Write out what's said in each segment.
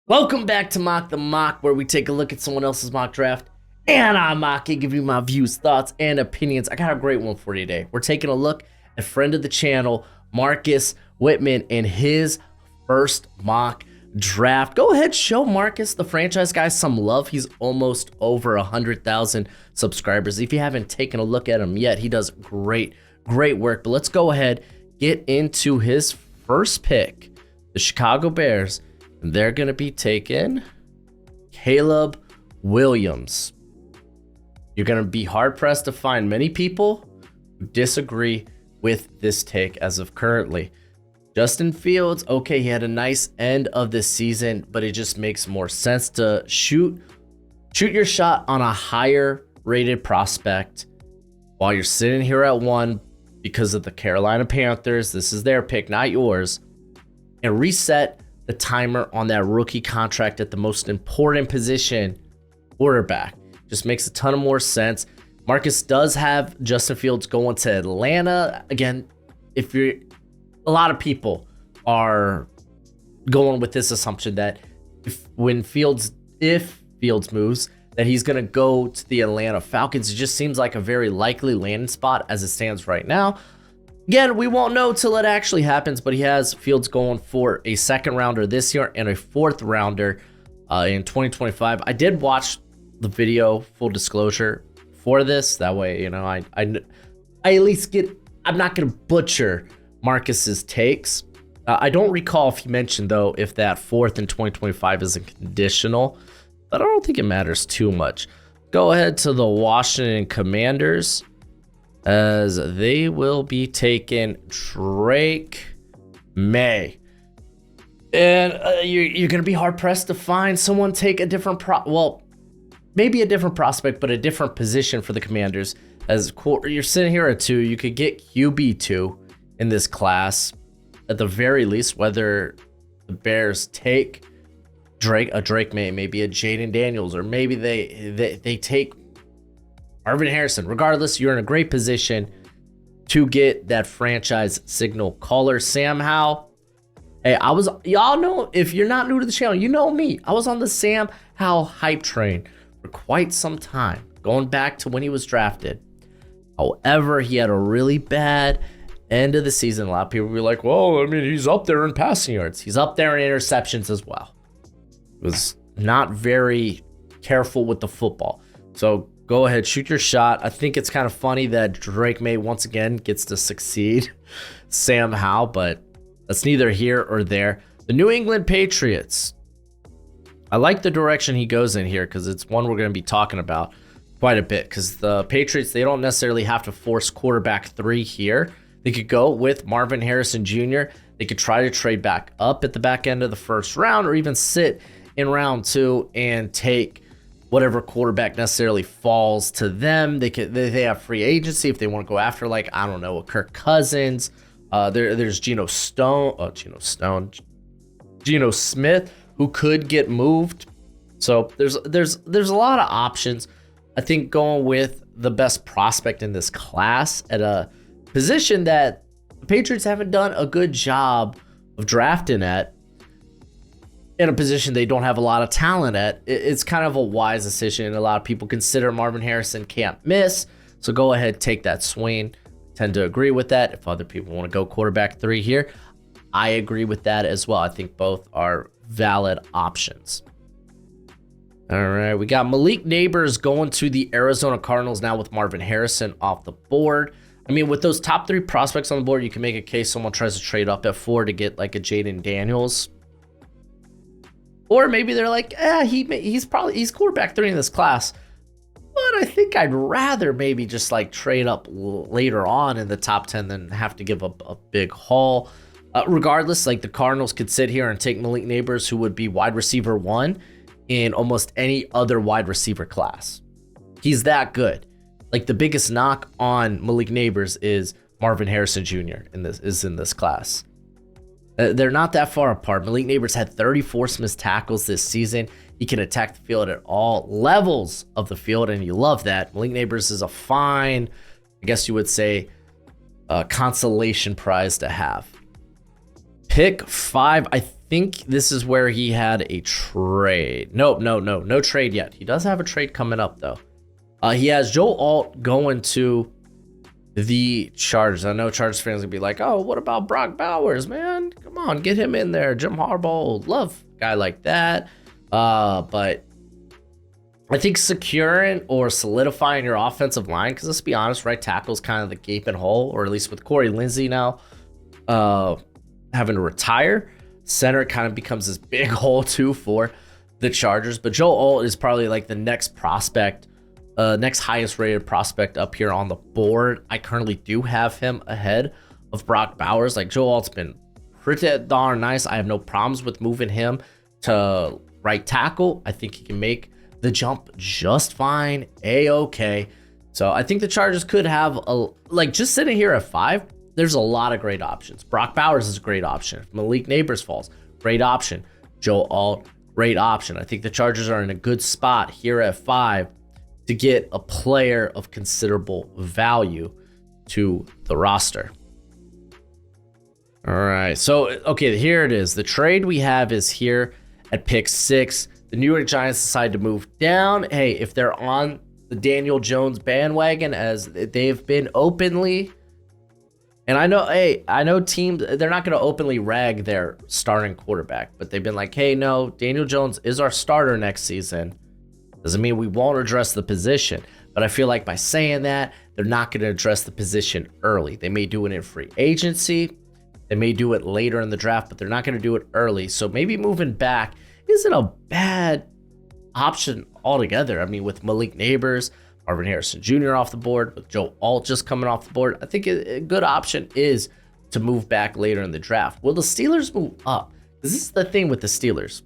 Welcome back to Mock the Mock, where we take a look at someone else's mock draft and I mock it, give you my views, thoughts, and opinions. I got a great one for you today. We're taking a look at friend of the channel, Marcus Whitman, and his first mock draft. Go ahead, show Marcus, the franchise guy, some love. He's almost over 100,000 subscribers. If you haven't taken a look at him yet, he does great work. But let's go ahead, get into his first pick, the Chicago Bears. And they're going to be taking Caleb Williams. You're going to be hard-pressed to find many people who disagree with this take as of currently. Justin Fields, okay, he had a nice end of this season, but it just makes more sense to shoot your shot on a higher-rated prospect while you're sitting here at 1 because of the Carolina Panthers. This is their pick, not yours. And reset the timer on that rookie contract at the most important position, quarterback. Just makes a ton of more sense. Marcus does have Justin Fields going to Atlanta. Again, a lot of people are going with this assumption that if Fields moves, that he's going to go to the Atlanta Falcons. It just seems like a very likely landing spot as it stands right now. Again, we won't know till it actually happens, but he has Fields going for a second rounder this year and a fourth rounder in 2025. I did watch the video, full disclosure, for this. That way, you know, I at least I'm not going to butcher Marcus's takes. I don't recall if he mentioned, though, if that fourth in 2025 is a conditional, but I don't think it matters too much. Go ahead to the Washington Commanders, as they will be taking Drake May. And you're going to be hard-pressed to find someone take a different maybe a different prospect, but a different position for the Commanders. As you're sitting here at 2, you could get QB2 in this class, at the very least, whether the Bears take Drake May, maybe a Jaden Daniels, or maybe they take Marvin Harrison. Regardless, you're in a great position to get that franchise signal caller. Sam Howell. Hey, y'all know, if you're not new to the channel, you know me. I was on the Sam Howell hype train for quite some time, going back to when he was drafted. However, he had a really bad end of the season. A lot of people were like, well, I mean, he's up there in passing yards. He's up there in interceptions as well. He was not very careful with the football. So go ahead, shoot your shot. I think it's kind of funny that Drake May once again gets to succeed Sam Howell, but that's neither here or there. The New England Patriots. I like the direction he goes in here because it's one we're going to be talking about quite a bit, because the Patriots, they don't necessarily have to force quarterback 3 here. They could go with Marvin Harrison Jr. They could try to trade back up at the back end of the first round, or even sit in round 2 and take whatever quarterback necessarily falls to them. They have free agency if they want to go after, like, I don't know, a Kirk Cousins. There's Geno Smith, who could get moved. So there's a lot of options. I think going with the best prospect in this class at a position that the Patriots haven't done a good job of drafting at, in a position they don't have a lot of talent at, it's kind of a wise decision. A lot of people consider Marvin Harrison can't miss, so go ahead, take that swing. Tend to agree with that. If other people want to go quarterback 3 here, I agree with that as well. I think both are valid options. All right, we got Malik Neighbors going to the Arizona Cardinals now with Marvin Harrison off the board. I mean, with those top 3 prospects on the board, you can make a case someone tries to trade up at 4 to get like a Jaden Daniels. Or maybe they're like, he's quarterback 3 in this class, but I think I'd rather maybe just like trade up later on in the top 10 than have to give up a big haul. Regardless, like, the Cardinals could sit here and take Malik Neighbors, who would be wide receiver 1 in almost any other wide receiver class. He's that good. Like, the biggest knock on Malik Neighbors is Marvin Harrison Jr. in this class. They're not that far apart. Malik Neighbors had 34 missed tackles this season. He can attack the field at all levels of the field, and you love that. Malik Neighbors is a fine, I guess you would say, consolation prize to have. Pick 5. I think this is where he had a trade. Nope, no trade yet. He does have a trade coming up though. He has Joe Alt going to the Chargers. I know Chargers fans will be like, oh, what about Brock Bowers, man? Come on, get him in there. Jim Harbaugh, love a guy like that. But I think securing or solidifying your offensive line, because let's be honest, right tackle's kind of the gaping hole, or at least with Corey Lindsey now having to retire, center kind of becomes this big hole too for the Chargers. But Joe Alt is probably like the next prospect, next highest rated prospect up here on the board. I currently do have him ahead of Brock Bowers. Like, Joe Alt's been pretty darn nice. I have no problems with moving him to right tackle. I think he can make the jump just fine, a-okay. So I think the Chargers could have just sitting here at 5, there's a lot of great options. Brock Bowers is a great option. If Malik Neighbors falls, great option. Joe Alt, great option. I think the Chargers are in a good spot here at 5 to get a player of considerable value to the roster. All right, so okay, here it is. The trade we have is here at pick 6. The New York Giants decide to move down. Hey, if they're on the Daniel Jones bandwagon, as they've been openly, and I know teams, they're not going to openly rag their starting quarterback, but they've been like, hey, no, Daniel Jones is our starter next season. Doesn't mean we won't address the position, but I feel like by saying that, they're not going to address the position early. They may do it in free agency. They may do it later in the draft, but they're not going to do it early. So maybe moving back isn't a bad option altogether. I mean, with Malik Neighbors, Marvin Harrison Jr. off the board, with Joe Alt just coming off the board, I think a good option is to move back later in the draft. Will the Steelers move up? This is the thing with the Steelers.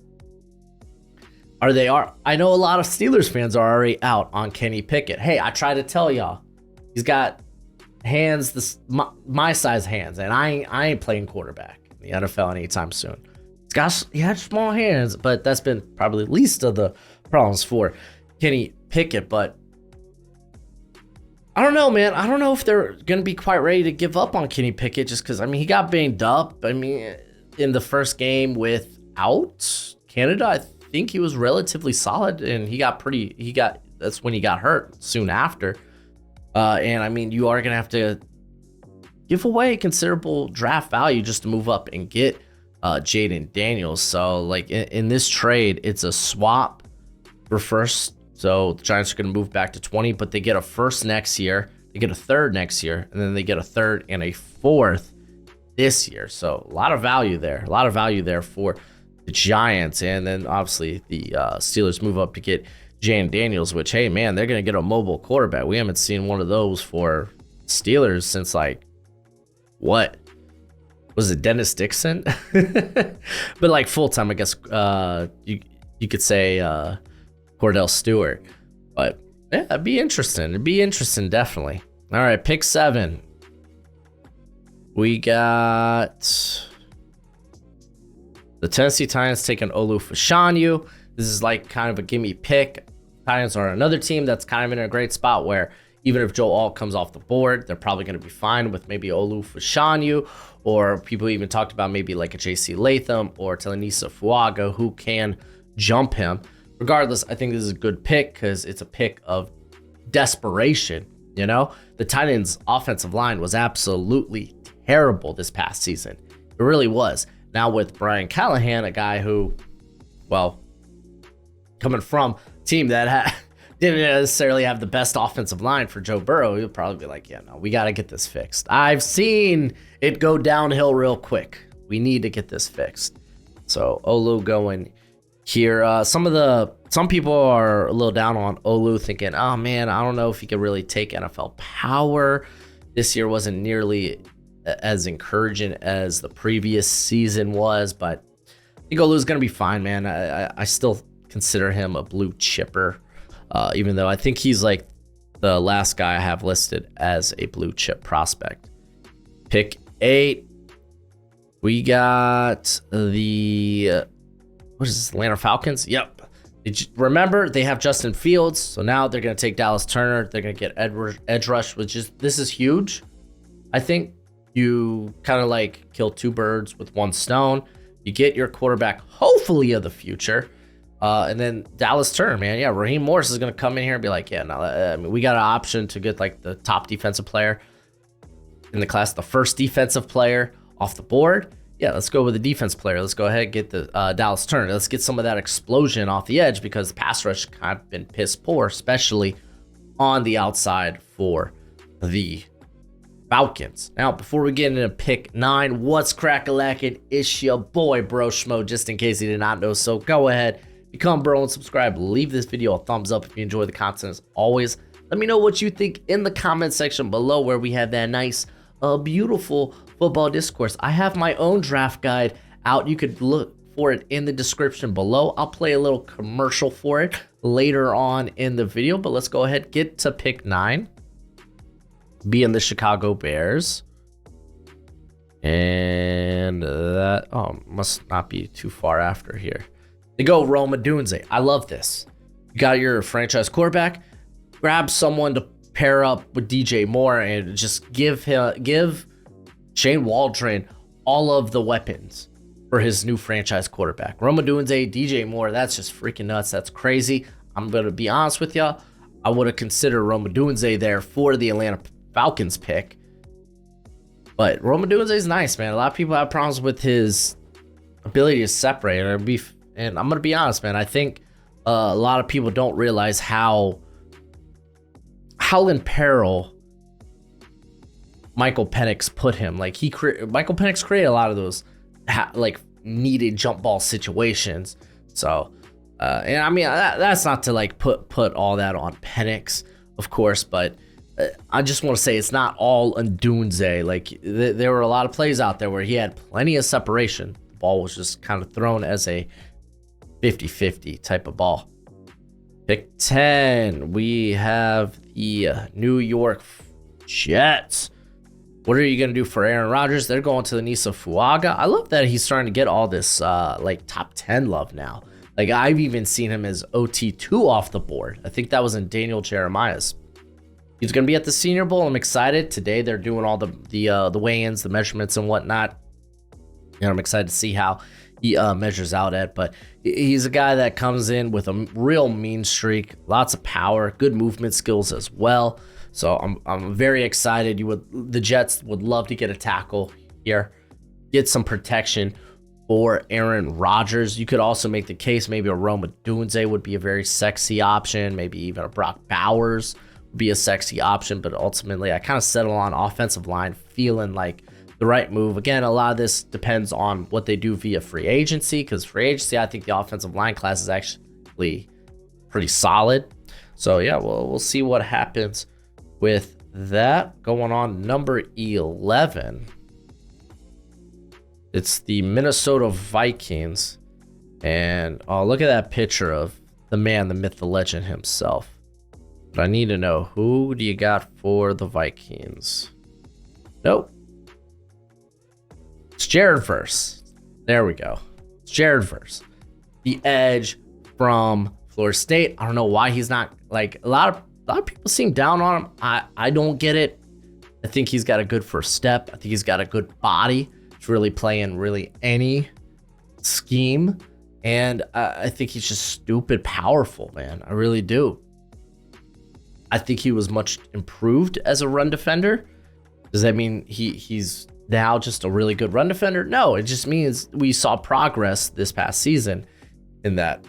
I know a lot of Steelers fans are already out on Kenny Pickett. Hey, I try to tell y'all, he's got hands, my size hands, and I ain't playing quarterback in the NFL anytime soon. He had small hands, but that's been probably the least of the problems for Kenny Pickett. But I don't know, man. I don't know if they're going to be quite ready to give up on Kenny Pickett just because, I mean, he got banged up. I mean, in the first game without Canada, I think he was relatively solid, and that's when he got hurt soon after. And I mean, you are going to have to give away considerable draft value just to move up and get Jaden Daniels. So like in this trade, it's a swap for first. So the Giants are going to move back to 20, but they get a first next year, they get a third next year, and then they get a third and a fourth this year. So a lot of value there for the Giants. And then obviously the Steelers move up to get Jaden Daniels, which, hey man, they're going to get a mobile quarterback. We haven't seen one of those for Steelers since like, what? Was it Dennis Dixon? But like full time, I guess you could say Cordell Stewart. But yeah, it'd be interesting, definitely. All right, pick 7. We got the Tennessee Titans taking Olu Fashanu. This is like kind of a gimme pick. Titans are another team that's kind of in a great spot where even if Joe Alt comes off the board, they're probably going to be fine with maybe Olu Fashanu, or people even talked about maybe like a JC Latham or Telenisa Fuaga who can jump him. Regardless, I think this is a good pick because it's a pick of desperation. You know, the Titans' offensive line was absolutely terrible this past season. It really was. Now with Brian Callahan, a guy who, well, coming from a team that didn't necessarily have the best offensive line for Joe Burrow, he'll probably be like, yeah, no, we got to get this fixed. I've seen it go downhill real quick. We need to get this fixed. So Olu going here. Some people are a little down on Olu, thinking, oh man, I don't know if he could really take NFL power. This year wasn't nearly as encouraging as the previous season was, but I think Olu's going to be fine, man. I still consider him a blue chipper, even though I think he's like the last guy I have listed as a blue chip prospect. Pick 8. We got the, what is this, Atlanta Falcons? Yep. Remember, they have Justin Fields, so now they're going to take Dallas Turner. They're going to get edge rush, this is huge. I think you kind of like kill two birds with one stone. You get your quarterback, hopefully of the future. And then Dallas Turner, man. Yeah, Raheem Morris is going to come in here and be like, yeah, no, I mean, we got an option to get like the top defensive player in the class, the first defensive player off the board. Yeah, let's go with the defense player. Let's go ahead and get the Dallas Turner. Let's get some of that explosion off the edge because the pass rush kind of been piss poor, especially on the outside for the Falcons. Now, before we get into pick 9, what's crack-a-lackin'? It's your boy Broshmo, just in case you did not know. So go ahead, become bro and subscribe. Leave this video a thumbs up if you enjoy the content. As always, let me know what you think in the comment section below, where we have that nice, beautiful football discourse. I have my own draft guide out. You could look for it in the description below. I'll play a little commercial for it later on in the video, but let's go ahead, get to pick 9, being the Chicago Bears. And that, must not be too far after here. They go Rome Odunze. I love this. You got your franchise quarterback, grab someone to pair up with DJ Moore and just give Shane Waldron all of the weapons for his new franchise quarterback. Rome Odunze, DJ Moore, that's just freaking nuts. That's crazy. I'm going to be honest with y'all. I would have considered Rome Odunze there for the Atlanta Falcons pick. But Rome Odunze is nice, man. A lot of people have problems with his ability to separate. And I'm going to be honest, man. I think a lot of people don't realize how in peril Michael Penix put him. Like Michael Penix created a lot of those like needed jump ball situations. So, and I mean that's not to like put all that on Penix, of course, but I just want to say it's not all Odunze. Like there were a lot of plays out there where he had plenty of separation. The ball was just kind of thrown as a 50-50 type of ball. Pick 10, we have the New York Jets. What are you going to do for Aaron Rodgers? They're going to the Nisa Fuaga. I love that he's starting to get all this like top 10 love now. Like I've even seen him as OT2 off the board. I think that was in Daniel Jeremiah's. He's going to be at the Senior Bowl. I'm excited. Today they're doing all the weigh-ins, the measurements and whatnot. And I'm excited to see how he measures out at. But he's a guy that comes in with a real mean streak, lots of power, good movement skills as well. So I'm very excited. The Jets would love to get a tackle here, get some protection for Aaron Rodgers. You could also make the case maybe a Rome Odunze would be a very sexy option. Maybe even a Brock Bowers would be a sexy option. But ultimately, I kind of settle on offensive line, feeling like the right move. Again, a lot of this depends on what they do via free agency, because free agency, I think the offensive line class is actually pretty solid. So yeah, we'll see what happens with that. Going on number 11, it's the Minnesota Vikings. And oh, look at that picture of the man, the myth, the legend himself. But I need to know, who do you got for the Vikings? Nope. It's Jared Verse. There we go. It's Jared Verse, the edge from Florida State. I don't know why he's not, like, a lot of people seem down on him. I don't get it. I think he's got a good first step. I think he's got a good body. He's really playing really any scheme. And I think he's just stupid powerful, man. I really do. I think he was much improved as a run defender. Does that mean he's now just a really good run defender? No, it just means we saw progress this past season in that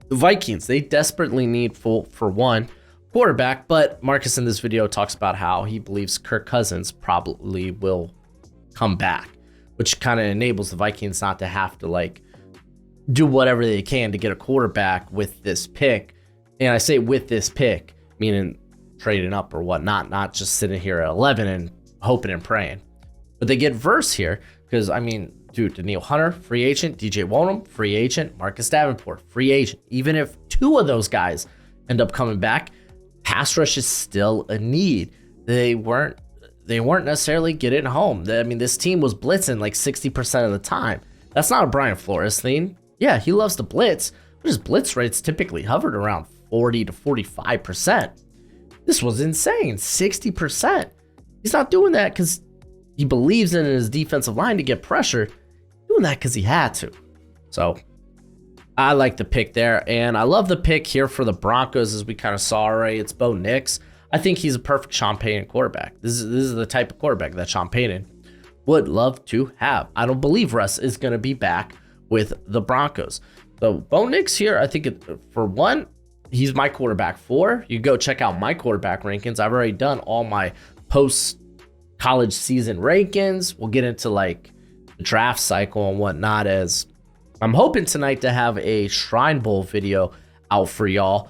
the Vikings, they desperately need for one quarterback, but Marcus in this video talks about how he believes Kirk Cousins probably will come back, which kind of enables the Vikings not to have to like do whatever they can to get a quarterback with this pick. And I say with this pick, meaning trading up or whatnot, not just sitting here at 11 and hoping and praying. But they get Verse here because, I mean, dude, Daniil Hunter, free agent. DJ Wonnum, free agent. Marcus Davenport, free agent. Even if two of those guys end up coming back, pass rush is still a need. They weren't necessarily getting home. I mean, this team was blitzing like 60% of the time. That's not a Brian Flores thing. Yeah, he loves to blitz, but his blitz rates typically hovered around 40 to 45%. This was insane, 60%. He's not doing that because he believes in his defensive line to get pressure. doing that because he had to. So I like the pick there, and I love the pick here for the Broncos, as we kind of saw already. It's Bo Nix. I think he's a perfect Sean Payton quarterback. This is the type of quarterback that Sean Payton would love to have. I don't believe Russ is going to be back with the Broncos. So Bo Nix here, I think for one, he's my quarterback 4. You go check out my quarterback rankings. I've already done all my post-college season rankings. We'll get into like the draft cycle and whatnot, as I'm hoping tonight to have a Shrine Bowl video out for y'all.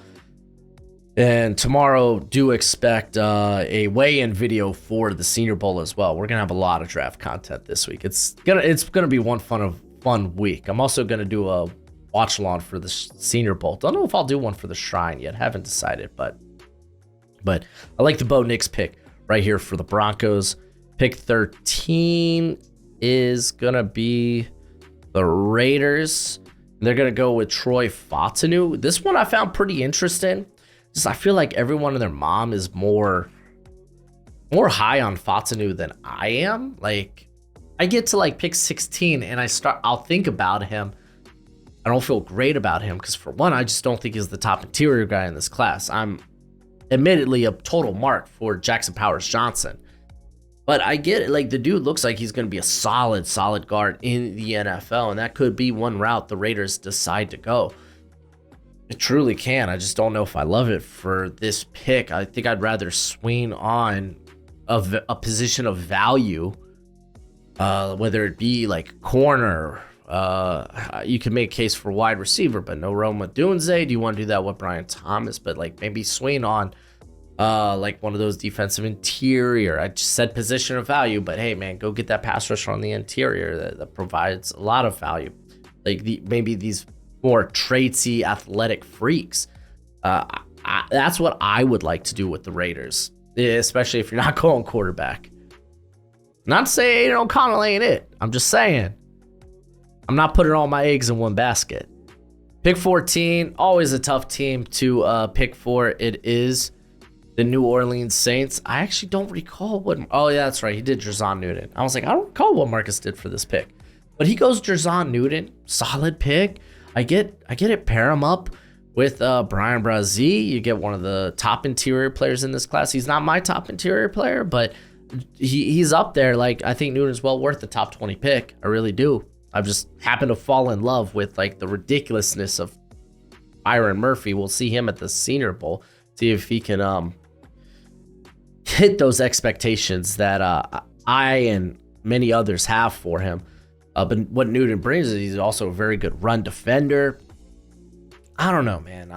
And tomorrow, do expect a weigh-in video for the Senior Bowl as well. We're gonna have a lot of draft content this week. It's gonna be one fun week. I'm also gonna do a watch along for the Senior Bowl. Don't know if I'll do one for the Shrine yet. Haven't decided, but I like the Bo Nix pick right here for the Broncos. Pick 13 is gonna be the Raiders. They're gonna go with Troy Fautanu. This one I found pretty interesting. I feel like everyone and their mom is more high on Fautanu than I am. Like, I get to like pick 16 and I'll think about him. I don't feel great about him because, for one, I just don't think he's the top interior guy in this class. I'm admittedly a total mark for Jackson Powers Johnson, but I get it. Like, the dude looks like he's going to be a solid guard in the NFL, and that could be one route the Raiders decide to go. It truly can. I just don't know if I love it for this pick. I think I'd rather swing on a position of value, whether it be like corner. You can make a case for wide receiver, but no Rome Odunze. Do you want to do that with Brian Thomas? But like maybe swing on like one of those defensive interior. I just said position of value, but hey man, go get that pass rusher on the interior that provides a lot of value. Like maybe these more tradesy athletic freaks. That's what I would like to do with the Raiders, especially if you're not going quarterback. Not saying O'Connell ain't it. I'm just saying I'm not putting all my eggs in one basket. Pick 14, always a tough team to pick for. It is the New Orleans Saints. I actually don't recall what. Oh yeah, that's right. He did Jerzon Newton. I was like, I don't recall what Marcus did for this pick, but he goes Jerzon Newton. Solid pick. I get it. Pair him up with Brian Brazee. You get one of the top interior players in this class. He's not my top interior player, but he's up there. Like, I think Newton's well worth the top 20 pick. I really do. I've just happened to fall in love with like the ridiculousness of Byron Murphy. We'll see him at the Senior Bowl. See if he can hit those expectations that I and many others have for him. But what Newton brings is he's also a very good run defender. I don't know, man.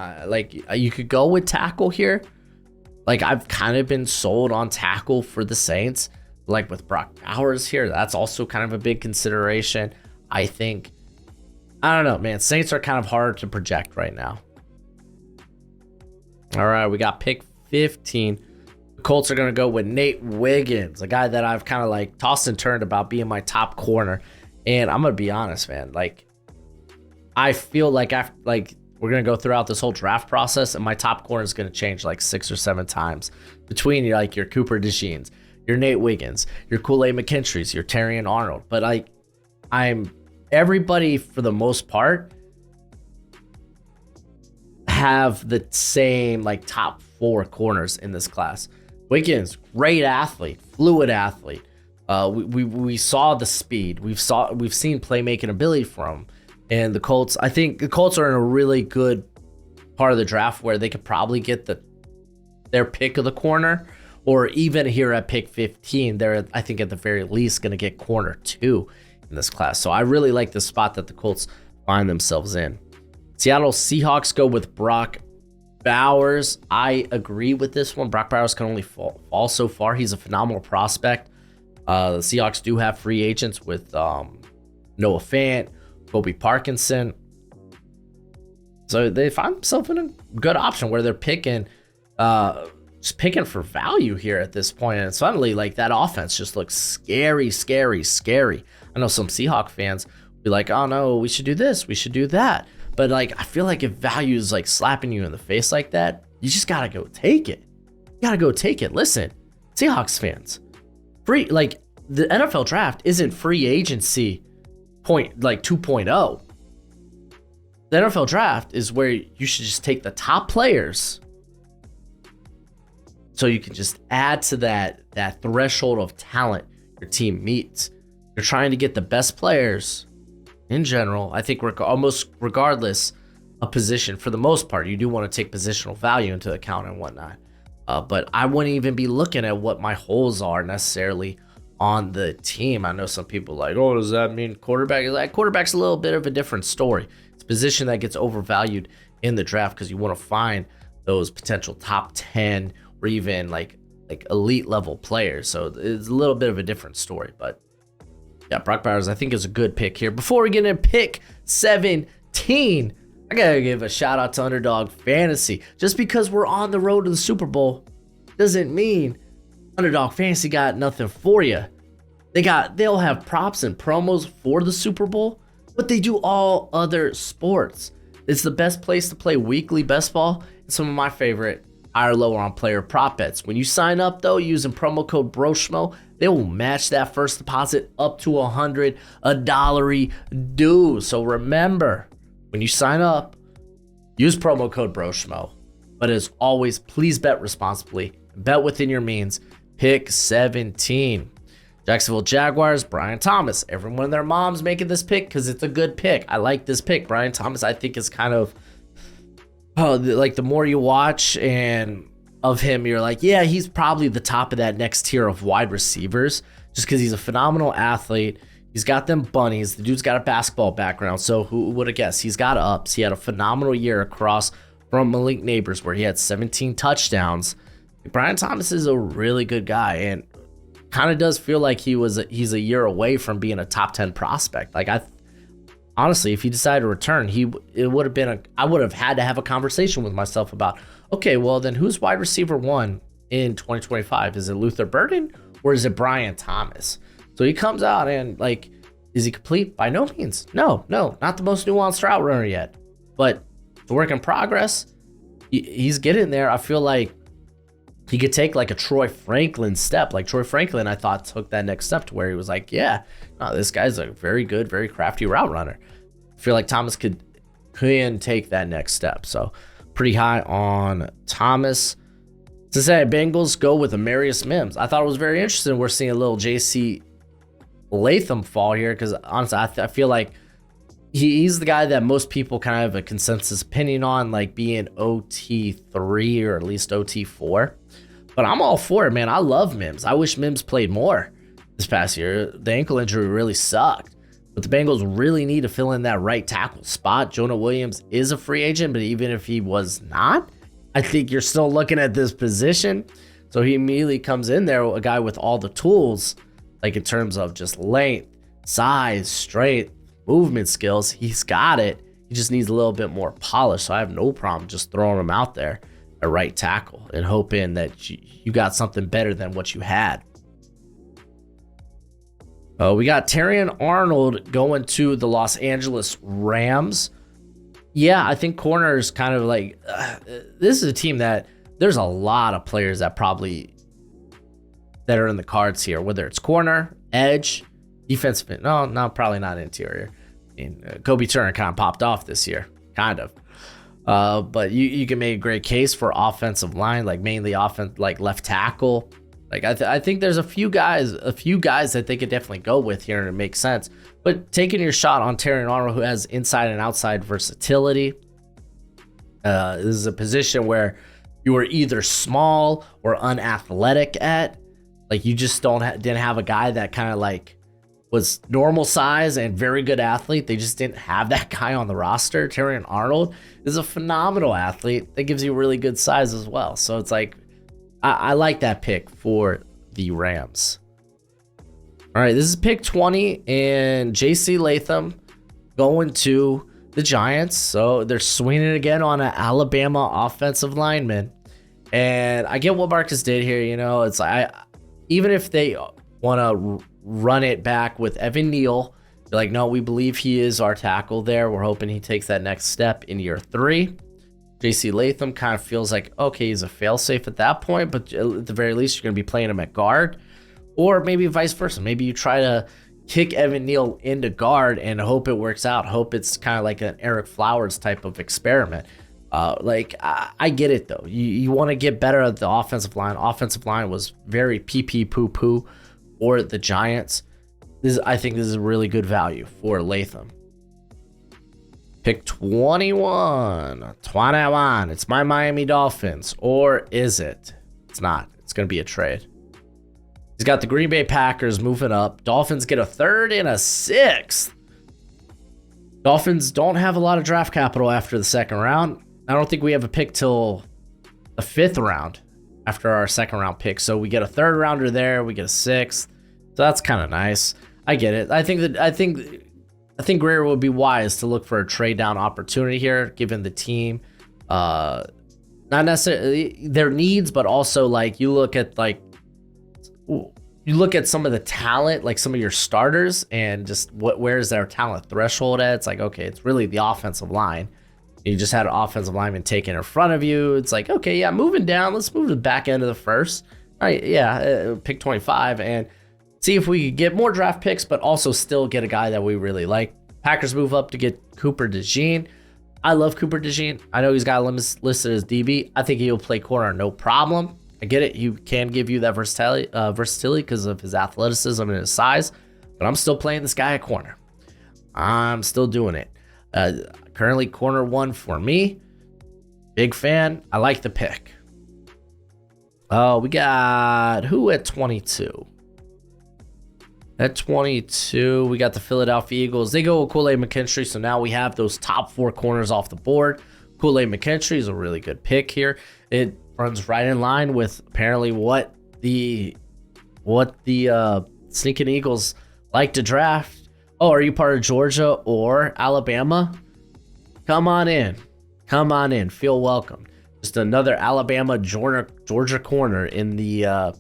You could go with tackle here. Like, I've kind of been sold on tackle for the Saints. Like with Brock Bowers here, that's also kind of a big consideration. I think, I don't know, man. Saints are kind of hard to project right now. All right, we got pick 15. The Colts are going to go with Nate Wiggins, a guy that I've kind of like tossed and turned about being my top corner. And I'm going to be honest, man, like, I feel like we're going to go throughout this whole draft process and my top corner is going to change like 6 or 7 times between your Cooper DeJeans, your Nate Wiggins, your Kool-Aid McKinstry's, your Terrion Arnold. But like, everybody for the most part have the same like top 4 corners in this class. Wiggins, great athlete, fluid athlete. We saw the speed. We've seen playmaking ability from him. And the Colts, I think the Colts are in a really good part of the draft where they could probably get their pick of the corner, or even here at pick 15, they're, I think at the very least, going to get corner 2 in this class. So I really like the spot that the Colts find themselves in. Seattle Seahawks go with Brock Bowers. I agree with this one. Brock Bowers can only fall so far. He's a phenomenal prospect. The Seahawks do have free agents with Noah Fant, Kobe Parkinson. So they find themselves in a good option where they're picking for value here at this point. And suddenly, like, that offense just looks scary. I know some Seahawk fans be like, oh no, we should do this, we should do that. But like, I feel like if value is like slapping you in the face like that, you just gotta go take it. Listen, Seahawks fans, the NFL draft isn't free agency 2.0. The NFL draft is where you should just take the top players, so you can just add to that threshold of talent your team meets. You're trying to get the best players in general. I think almost regardless of position, for the most part, you do want to take positional value into account and whatnot. But I wouldn't even be looking at what my holes are necessarily on the team. I know some people like, oh, does that mean quarterback? Like, quarterback's a little bit of a different story. It's a position that gets overvalued in the draft because you want to find those potential top 10 or even like elite level players. So it's a little bit of a different story. But yeah, Brock Bowers, I think, is a good pick here. Before we get into pick 17, I gotta give a shout out to Underdog Fantasy. Just because we're on the road to the Super Bowl doesn't mean Underdog Fantasy got nothing for you. They'll have props and promos for the Super Bowl, but they do all other sports. It's the best place to play weekly best ball and some of my favorite higher lower on player prop bets. When you sign up though, using promo code Broshmo, they will match that first deposit up to $100, a $1 due. So remember, when you sign up, use promo code Broshmo. But as always, please bet responsibly. Bet within your means. Pick 17. Jacksonville Jaguars, Brian Thomas. Everyone and their mom's making this pick because it's a good pick. I like this pick. Brian Thomas, I think, is kind of like the more you watch and of him, you're like, yeah, he's probably the top of that next tier of wide receivers just because he's a phenomenal athlete. He's got them bunnies. The dude's got a basketball background, so who would have guessed? He's got ups. He had a phenomenal year across from Malik Neighbors where he had 17 touchdowns. Brian Thomas is a really good guy and kind of does feel like he's a year away from being a top 10 prospect. Like, honestly, if he decided to return, I would have had to have a conversation with myself about, okay, well then who's wide receiver 1 in 2025? Is it Luther Burden or is it Brian Thomas? So he comes out and, like, is he complete? By no means. No, not the most nuanced route runner yet, but the work in progress. He's getting there. I feel like he could take like a Troy Franklin step. Like Troy Franklin, I thought, took that next step to where he was like, yeah, no, this guy's a very good, very crafty route runner. I feel like Thomas can take that next step. So pretty high on Thomas. Cincinnati Bengals go with Amarius Mims. I thought it was very interesting. We're seeing a little JC Latham fall here because honestly, I feel like he's the guy that most people kind of have a consensus opinion on, like being OT3 or at least OT4. But I'm all for it, man. I love Mims. I wish Mims played more this past year. The ankle injury really sucked. But the Bengals really need to fill in that right tackle spot. Jonah Williams is a free agent, but even if he was not, I think you're still looking at this position. So he immediately comes in there, a guy with all the tools, like in terms of just length, size, strength, movement skills. He's got it. He just needs a little bit more polish. So I have no problem just throwing him out there at right tackle and hoping that you got something better than what you had. We got Terrion Arnold going to the Los Angeles Rams. Yeah, I think corner is kind of like, this is a team that there's a lot of players that are in the cards here, whether it's corner, edge, defensive. No, probably not interior. I mean, Kobe Turner kind of popped off this year, kind of. But you can make a great case for offensive line, like mainly offense, like left tackle. Like I think there's a few guys that they could definitely go with here and it makes sense. But taking your shot on Terrion Arnold, who has inside and outside versatility, this is a position where you were either small or unathletic at. Like you just didn't have a guy that kind of like was normal size and very good athlete. They just didn't have that guy on the roster. Terrion Arnold is a phenomenal athlete that gives you really good size as well. So it's like, I like that pick for the Rams. All right, this is pick 20 and JC Latham going to the Giants. So they're swinging again on an Alabama offensive lineman. And I get what Marcus did here. You know, it's like, even if they want to run it back with Evan Neal, they're like, no, we believe he is our tackle there. We're hoping he takes that next step in year 3. JC Latham kind of feels like, okay, he's a failsafe at that point, but at the very least, you're going to be playing him at guard. Or maybe vice versa. Maybe you try to kick Evan Neal into guard and hope it works out. Hope it's kind of like an Eric Flowers type of experiment. I get it though. You want to get better at the offensive line. Offensive line was very pee poo poo for the Giants. I think this is a really good value for Latham. Pick 21. It's my Miami Dolphins. Or is it? It's not. It's going to be a trade. He's got the Green Bay Packers moving up. Dolphins get a 3rd and a 6th. Dolphins don't have a lot of draft capital after the 2nd round. I don't think we have a pick till the 5th round after our 2nd round pick. So we get a 3rd rounder there. We get a 6th. So that's kind of nice. I get it. I think Greer would be wise to look for a trade down opportunity here, given the team, not necessarily their needs, but also like you look at some of the talent, like some of your starters, and just where is their talent threshold at? It's like, okay, it's really the offensive line. You just had an offensive lineman taken in front of you. It's like, okay, yeah, moving down. Let's move to the back end of the 1st. All right, yeah, pick 25 and see if we could get more draft picks, but also still get a guy that we really like. Packers move up to get Cooper DeJean. I love Cooper DeJean. I know he's got listed as DB. I think he'll play corner, no problem. I get it. He can give you that versatility because of his athleticism and his size, but I'm still playing this guy at corner. I'm still doing it. Currently corner 1 for me. Big fan. I like the pick. Oh, we got who at 22? At 22, we got the Philadelphia Eagles. They go with Kool-Aid McKinstry, so now we have those top 4 corners off the board. Kool-Aid McKinstry is a really good pick here. It runs right in line with apparently what the sneaking Eagles like to draft. Oh, are you part of Georgia or Alabama? Come on in. Feel welcome. Just another Alabama Georgia corner in the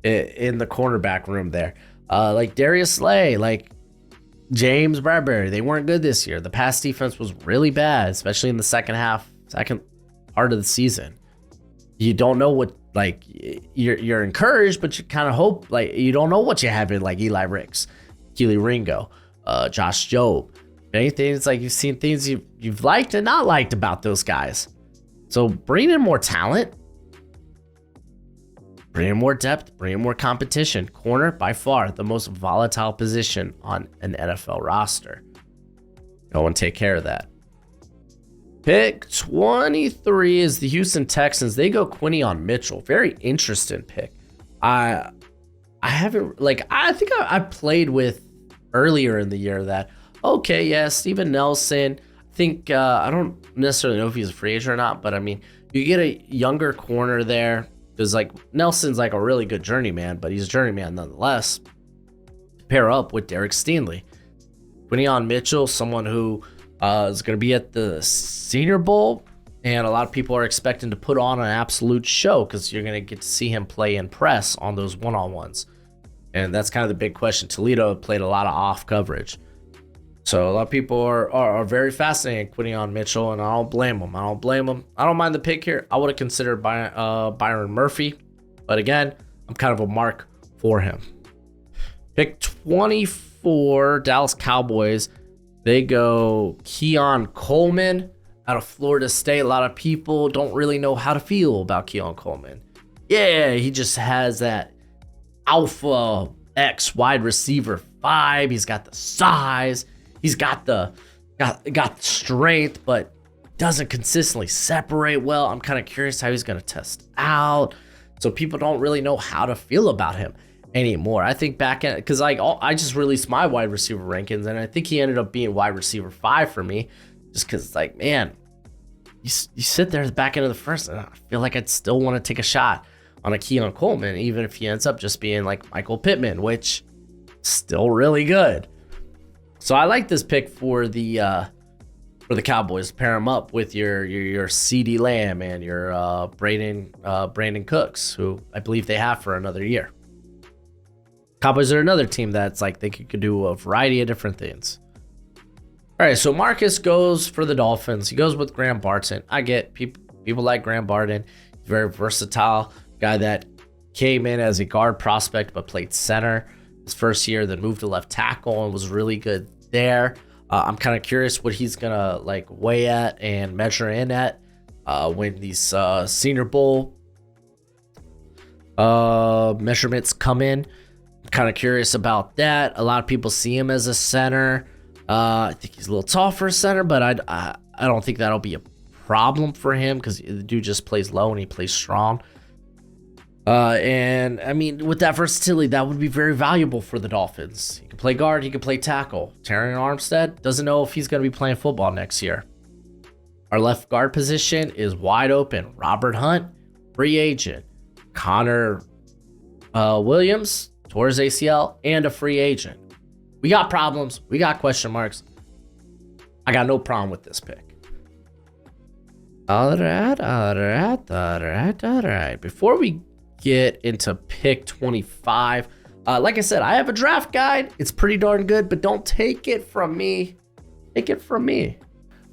cornerback room there. Like Darius Slay, like James Bradbury, they weren't good this year. The pass defense was really bad, especially in the second part of the season. You don't know what, like, you're encouraged, but you kind of hope, like, you don't know what you have in, like, Eli Ricks, Keely Ringo, Josh Jobe. Anything, it's like you've seen things you've liked and not liked about those guys. So bring in more talent, bring in more depth, bring in more competition. Corner, by far, the most volatile position on an NFL roster. Go and take care of that. Pick 23 is the Houston Texans. They go Quinyon Mitchell. Very interesting pick. I haven't, like, I think I played with earlier in the year that, okay, yeah, Steven Nelson. I think, I don't necessarily know if he's a free agent or not, but I mean, you get a younger corner there. Because, like, Nelson's like a really good journeyman, but he's a journeyman nonetheless. Pair up with Derek Stingley. Quinyon Mitchell, someone who is going to be at the Senior Bowl, and a lot of people are expecting to put on an absolute show because you're going to get to see him play and press on those one-on-ones. And that's kind of the big question. Toledo played a lot of off coverage. So a lot of people are very fascinated in Quinyon Mitchell, and I don't blame them. I don't mind the pick here. I would have considered Byron Murphy, but again, I'm kind of a mark for him. Pick 24, Dallas Cowboys. They go Keon Coleman out of Florida State. A lot of people don't really know how to feel about Keon Coleman. Yeah, he just has that alpha X wide receiver vibe. He's got the size. He's got the strength, but doesn't consistently separate well. I'm kind of curious how he's going to test out. So people don't really know how to feel about him anymore. I think back at, because I just released my wide receiver rankings, and I think he ended up being wide receiver 5 for me, just because, like, man, you sit there at the back end of the first, and I feel like I'd still want to take a shot on a Keon Coleman, even if he ends up just being like Michael Pittman, which still really good. So I like this pick for the Cowboys. Pair him up with your CeeDee Lamb and your Brandon Cooks, who I believe they have for another year. Cowboys are another team that's like they could do a variety of different things. All right, so Marcus goes for the Dolphins. He goes with Graham Barton. I get people like Graham Barton. He's very versatile guy that came in as a guard prospect but played center. his first year, then moved to left tackle and was really good there. I'm kind of curious what he's gonna like weigh at and measure in at when these Senior Bowl measurements come in. I'm kind of curious about that. A lot of people see him as a center. I think he's a little tall for a center, but I don't think that'll be a problem for him because the dude just plays low and he plays strong. And I mean, with that versatility, that would be very valuable for the Dolphins. He can play guard, he can play tackle. Terran Armstead doesn't know if he's going to be playing football next year. Our left guard position is wide open. Robert Hunt, free agent. Connor Williams, tore his ACL, and a free agent. We got problems. We got question marks. I got no problem with this pick. All right. Before we get into pick 25, like I said, I have a draft guide. It's pretty darn good, but don't take it from me. Take it from me.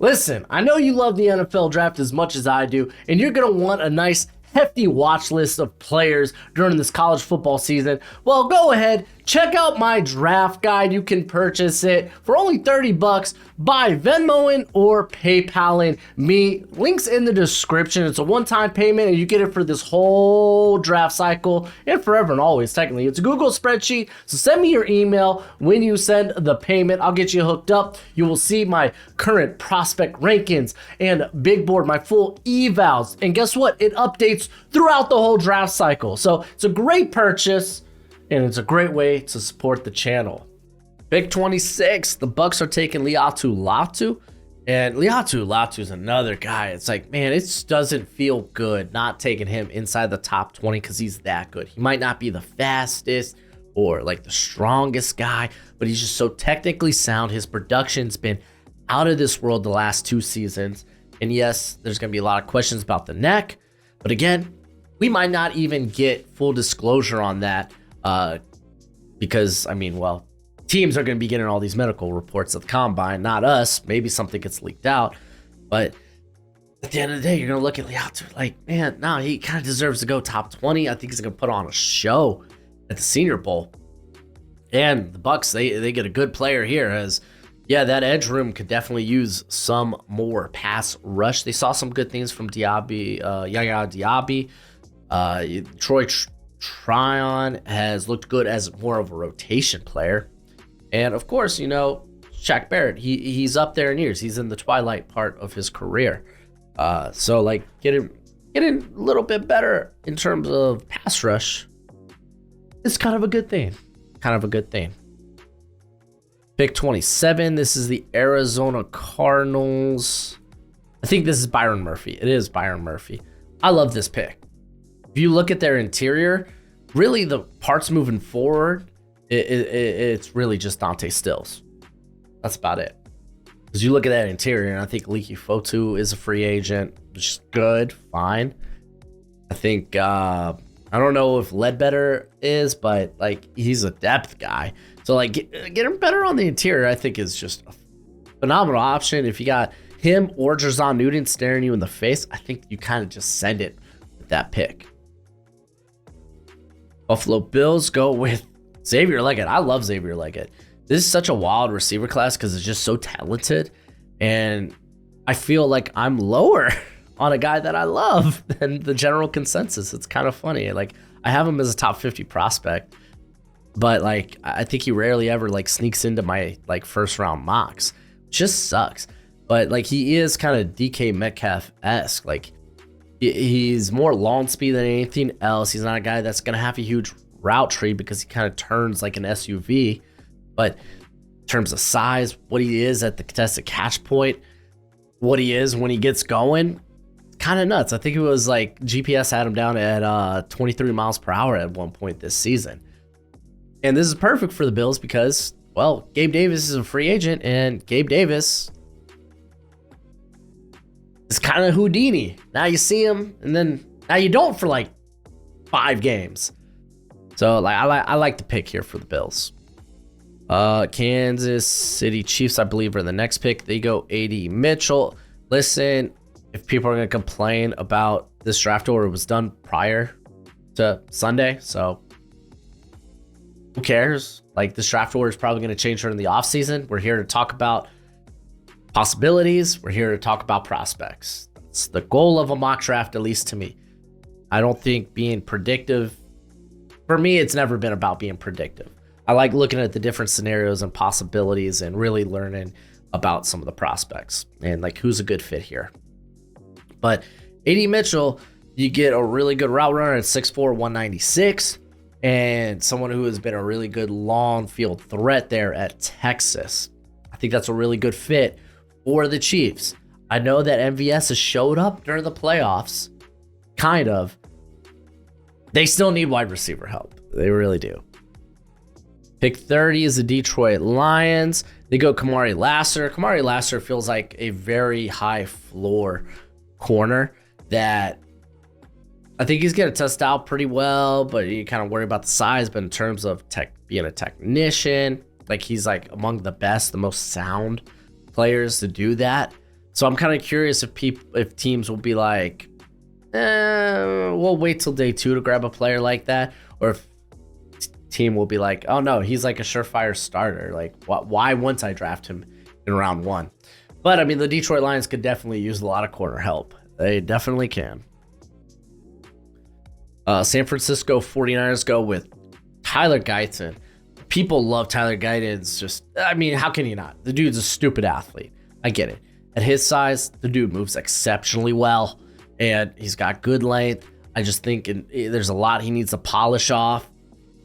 Listen, I know you love the NFL draft as much as I do, and you're going to want a nice hefty watch list of players during this college football season. Well, go ahead, check out my draft guide. You can purchase it for only $30 by Venmoing or PayPaling me. Links in the description. It's a one-time payment and you get it for this whole draft cycle and forever and always. Technically, it's a Google spreadsheet. So send me your email when you send the payment. I'll get you hooked up. You will see my current prospect rankings and big board, my full evals. And guess what? It updates throughout the whole draft cycle. So it's a great purchase. And it's a great way to support the channel. Pick 26, the Bucks are taking Laiatu Latu. And Laiatu Latu is another guy. It's like, man, it just doesn't feel good not taking him inside the top 20 because he's that good. He might not be the fastest or like the strongest guy, but he's just so technically sound. His production's been out of this world the last 2 seasons. And yes, there's going to be a lot of questions about the neck. But again, we might not even get full disclosure on that. Because, I mean, well, teams are going to be getting all these medical reports at the combine, not us. Maybe something gets leaked out. But at the end of the day, you're going to look at Laiatu like, man, no, he kind of deserves to go top 20. I think he's going to put on a show at the Senior Bowl. And the Bucks, they get a good player here as, yeah, that edge room could definitely use some more pass rush. They saw some good things from Diaby, Yaya Diaby. Troy Tryon has looked good as more of a rotation player. And of course, you know, Shaq Barrett, he's up there in years. He's in the twilight part of his career. So like getting a little bit better in terms of pass rush is kind of a good thing. Pick 27, this is the Arizona Cardinals. I think this is Byron Murphy. It is Byron Murphy. I love this pick. If you look at their interior, really the parts moving forward, it's really just Dante Stills. That's about it. Because you look at that interior, and I think Leaky Fotu is a free agent, which is good, fine. I think, I don't know if Ledbetter is, but like he's a depth guy. So like get him better on the interior, I think is just a phenomenal option. If you got him or Jerzon Newton staring you in the face, I think you kind of just send it with that pick. Buffalo Bills go with Xavier Leggett. I love Xavier Leggett. This is such a wild receiver class because it's just so talented. And I feel like I'm lower on a guy that I love than the general consensus. It's kind of funny. Like I have him as a top 50 prospect, but like I think he rarely ever like sneaks into my like first round mocks. Just sucks. But like he is kind of DK Metcalf-esque. Like he's more lawn speed than anything else. He's not a guy that's going to have a huge route tree because he kind of turns like an SUV. But in terms of size, what he is at the contested catch point, what he is when he gets going, kind of nuts. I think it was like GPS had him down at 23 miles per hour at one point this season. And this is perfect for the Bills because, well, Gabe Davis is a free agent, and Gabe Davis is kind of Houdini. Now you see him, and then now you don't for like 5 games. So like I like the pick here for the Bills. Kansas City Chiefs, I believe, are the next pick. They go AD Mitchell. Listen, if people are going to complain about this draft order, it was done prior to Sunday, so who cares? Like, this draft order is probably going to change during the offseason. We're here to talk about possibilities. We're here to talk about prospects. That's the goal of a mock draft, at least to me. I don't think being predictive, for me, it's never been about being predictive. I like looking at the different scenarios and possibilities and really learning about some of the prospects and like who's a good fit here. But AD Mitchell, you get a really good route runner at 6'4", 196, and someone who has been a really good long field threat there at Texas. I think that's a really good fit for the Chiefs. I know that MVS has showed up during the playoffs, kind of. They still need wide receiver help. They really do. Pick 30 is the Detroit Lions. They go Kamari Lasser. Kamari Lasser feels like a very high floor corner that I think he's going to test out pretty well, but you kind of worry about the size. But in terms of being a technician, like he's like among the best, the most sound players to do that. So I'm kind of curious if teams will be like, we'll wait till day 2 to grab a player like that, or if team will be like, oh no, he's like a surefire starter. Like, why wouldn't I draft him in round 1? But I mean, the Detroit Lions could definitely use a lot of corner help. They definitely can. San Francisco 49ers go with Tyler Guyton. People love Tyler Guyton. Just, I mean, how can you not? The dude's a stupid athlete. I get it. At his size, the dude moves exceptionally well, and he's got good length. I just think there's a lot he needs to polish off.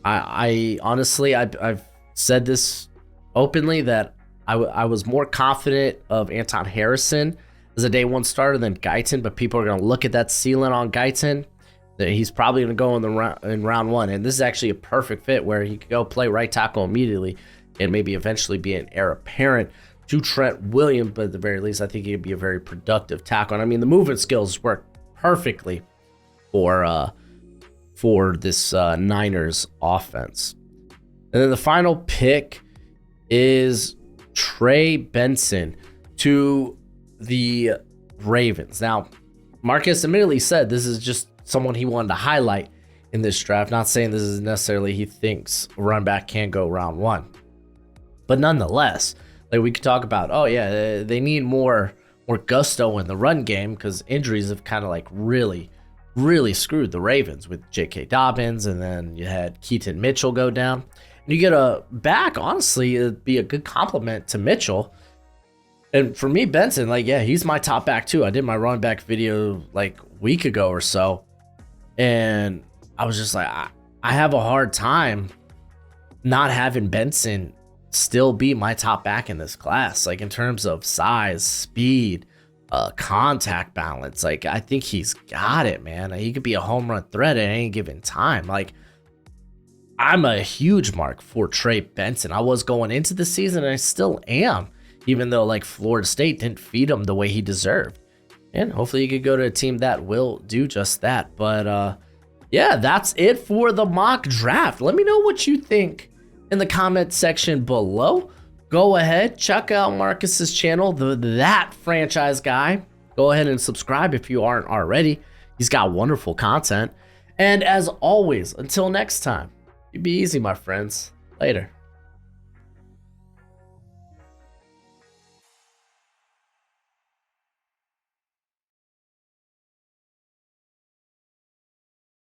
I honestly, I've said this openly that I was more confident of Anton Harrison as a day 1 starter than Guyton, but people are going to look at that ceiling on Guyton. That he's probably going to go in round 1, and this is actually a perfect fit where he could go play right tackle immediately and maybe eventually be an heir apparent to Trent Williams, but at the very least, I think he'd be a very productive tackle. And I mean, the movement skills work perfectly for this Niners offense. And then the final pick is Trey Benson to the Ravens. Now, Marcus admittedly said this is just someone he wanted to highlight in this draft. Not saying this is necessarily he thinks a run back can go round 1. But nonetheless, like we could talk about, oh yeah, they need more gusto in the run game because injuries have kind of like really screwed the Ravens with J.K. Dobbins, and then you had Keaton Mitchell go down. And you get a back, honestly, it'd be a good compliment to Mitchell. And for me, Benson, like, yeah, he's my top back too. I did my running back video like a week ago or so, and I was just like, I have a hard time not having Benson still be my top back in this class. Like in terms of size, speed, contact balance, like I think he's got it, man. He could be a home run threat at any given time. Like I'm a huge mark for Trey Benson. I was going into the season, and I still am, even though like Florida State didn't feed him the way he deserved. And hopefully he could go to a team that will do just that. But yeah, that's it for the mock draft. Let me know what you think in the comment section below. Go ahead, check out Marcus's channel, That Franchise Guy. Go ahead and subscribe if you aren't already. He's got wonderful content. And as always, until next time, you be easy, my friends. Later.